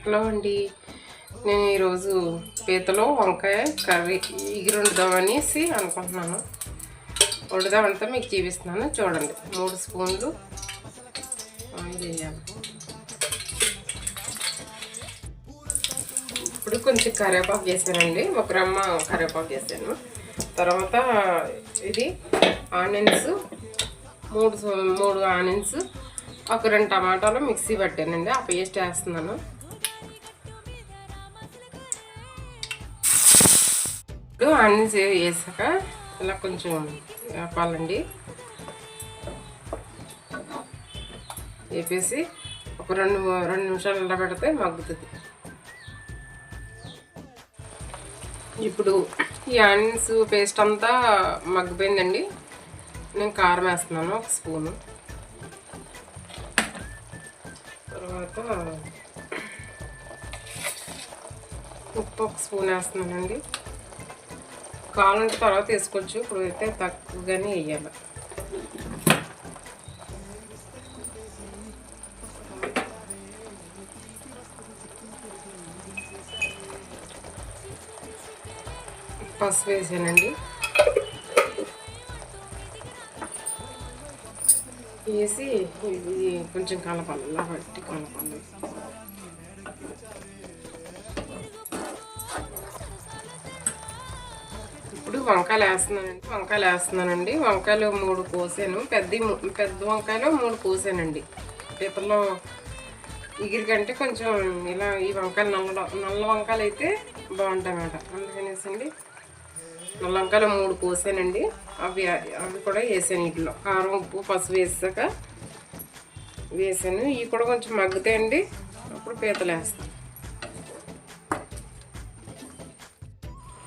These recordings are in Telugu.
హలో అండి, నేను ఈరోజు పీతలో వంకాయ కర్రీ ఇగురు వండుదామనేసి అనుకుంటున్నాను. వండుదామంతా మీకు చూపిస్తున్నాను చూడండి. 3 స్పూన్లు ఆయిల్ వేయాలి. ఇప్పుడు కొంచెం కరివేపాకు వేసానండి, 1 గ్రామ కరివేపాకు వేసాను. తర్వాత ఇది ఆనియన్స్ 3 ఆనియన్స్, 2 టమాటాలు మిక్సీ పట్టానండి, ఆ పేస్ట్ వేస్తున్నాను. ఇప్పుడు ఆనియన్స్ వేసాక ఇలా కొంచెం వేపాలండి. వేపేసి ఒక 2 నిమిషాలు ఇలా పెడితే మగ్గుతుంది. ఇప్పుడు ఈ ఆనియన్స్ పేస్ట్ అంతా మగ్గిపోయిందండి. నేను కారం వేస్తున్నాను 1 స్పూను. తర్వాత ఉప్పు 1 స్పూన్ వేస్తున్నానండి. కావాలంటే తర్వాత వేసుకోవచ్చు, ఇప్పుడు అయితే తక్కువగానే వేయాలి. పసుపు వేసానండి. వేసి ఇది కొంచెం కలపాలి, ఇలా బట్టి కలపాలి. ఇప్పుడు వంకాయలు వేస్తున్నానండి. వంకాయలు 3 కోసాను. పెద్ద వంకాయలు 3 కోసానండి. పీతల్లో ఇగిరి కంటే కొంచెం ఇలా ఈ వంకాయలు నల్ల వంకాయలు అయితే బాగుంటాయి అన్నమాట. అందుకనేసండి నల్ల వంకాయలు 3 కోసానండి. అవి కూడా వేసాను. వీటిలో కారం, ఉప్పు, పసుపు వేసాను. ఇవి కూడా కొంచెం మగ్గుతాయండి. అప్పుడు పీతలు వేస్తాను.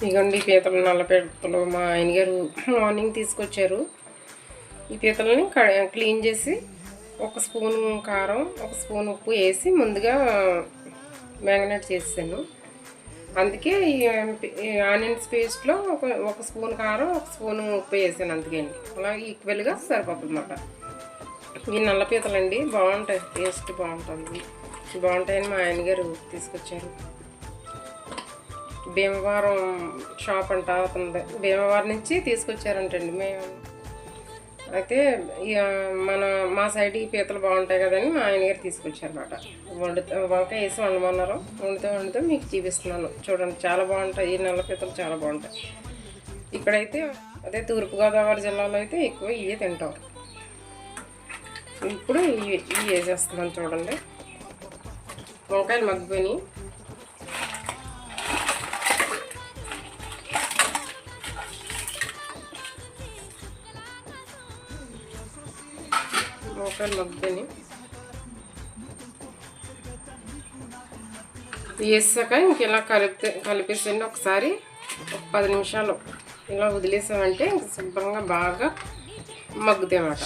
ఇదిగోండి పీతలు, నల్ల పీతలు మా ఆయన గారు మార్నింగ్ తీసుకొచ్చారు. ఈ పీతలని క్లీన్ చేసి 1 స్పూను కారం, 1 స్పూన్ ఉప్పు వేసి ముందుగా మ్యారినేట్ చేసాను. అందుకే ఈ ఆనియన్స్ పేస్ట్లో 1 స్పూన్ కారం, 1 స్పూన్ ఉప్పు వేసాను. అందుకేండి అలా ఈక్వల్గా సరిపోతుంది అన్నమాట. ఈ నల్ల పీతలండి బాగుంటాయి, టేస్ట్ బాగుంటుంది. బాగుంటాయని మా ఆయన గారు తీసుకొచ్చారు. భీమవరం షాప్ అంట అవుతుంది, భీమవరం నుంచి తీసుకొచ్చారంటండి. మేము అయితే మా సైడ్ ఈ పీతలు బాగుంటాయి కదని మా ఆయన గారు తీసుకొచ్చారన్నమాట. వంకాయ వేసి వండమన్నారు. వండుతూ మీకు చూపిస్తున్నాను చూడండి. చాలా బాగుంటాయి, ఈ నల్ల పీతలు చాలా బాగుంటాయి. ఇక్కడైతే అదే తూర్పుగోదావరి జిల్లాలో అయితే ఎక్కువ ఇవే తింటారు. ఇప్పుడు ఇవి వేసేస్తున్నాను చూడండి. వంకాయలు మగ్గిపోయినాయి. వేసాక ఇంక ఇలా కలిపేసండి ఒకసారి. 10 నిమిషాలు ఇలా వదిలేసామంటే ఇంక శుభ్రంగా బాగా మగ్గుతాయి అన్నమాట.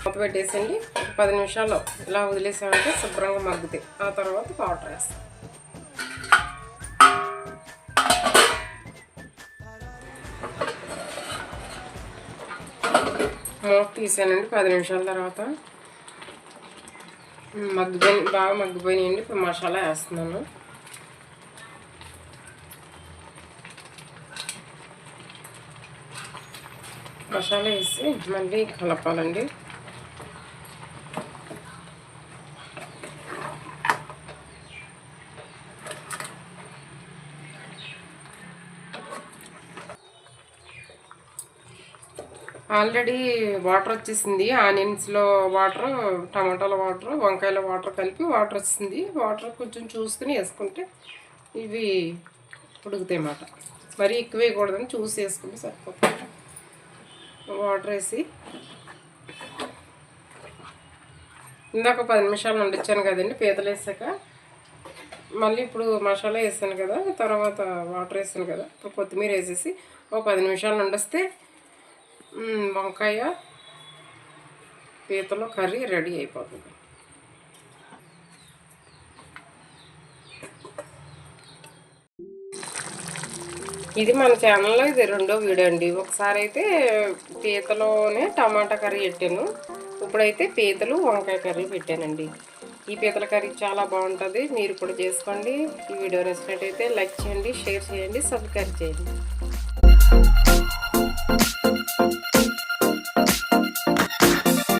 మూత పెట్టేసండి 10 నిమిషాలు ఇలా వదిలేసామంటే శుభ్రంగా మగ్గుతాయి. ఆ తర్వాత వాటర్ వేస్తాం. మూత తీసానండి. 10 నిమిషాల తర్వాత బాగా మగ్గిపోయినాయండి. ఇప్పుడు మసాలా వేస్తున్నాను. మసాలా వేసి మళ్ళీ కలపాలండి. ఆల్రెడీ వాటర్ వచ్చేసింది. ఆనియన్స్లో వాటర్, టమాటాల వాటర్, వంకాయల వాటర్ కలిపి వాటర్ వచ్చింది. వాటర్ కొంచెం చూసుకుని వేసుకుంటే ఇవి ఉడుకుతాయి అన్నమాట. మరీ ఎక్కువ వేయకూడదని చూసి వేసుకుంటే సరిపోతుంది. వాటర్ వేసి ఇందాక 10 నిమిషాలు వండించాను కదండి పీతలు వేసాక. మళ్ళీ ఇప్పుడు మసాలా వేసాను కదా, తర్వాత వాటర్ వేసాను కదా, ఇప్పుడు కొత్తిమీర వేసేసి 10 నిమిషాలు వండిస్తే వంకాయ పీతలో కర్రీ రెడీ అయిపోతుంది. ఇది మన ఛానల్లో ఇది 2వ వీడియో అండి. ఒకసారి అయితే పీతలోనే టమాటా కర్రీ పెట్టాను, ఇప్పుడైతే పీతలు వంకాయ కర్రీ పెట్టానండి. ఈ పీతల కర్రీ చాలా బాగుంటుంది, మీరు కూడా చేసుకోండి. ఈ వీడియో నచ్చినట్టయితే లైక్ చేయండి, షేర్ చేయండి, సబ్స్క్రైబ్ చేయండి.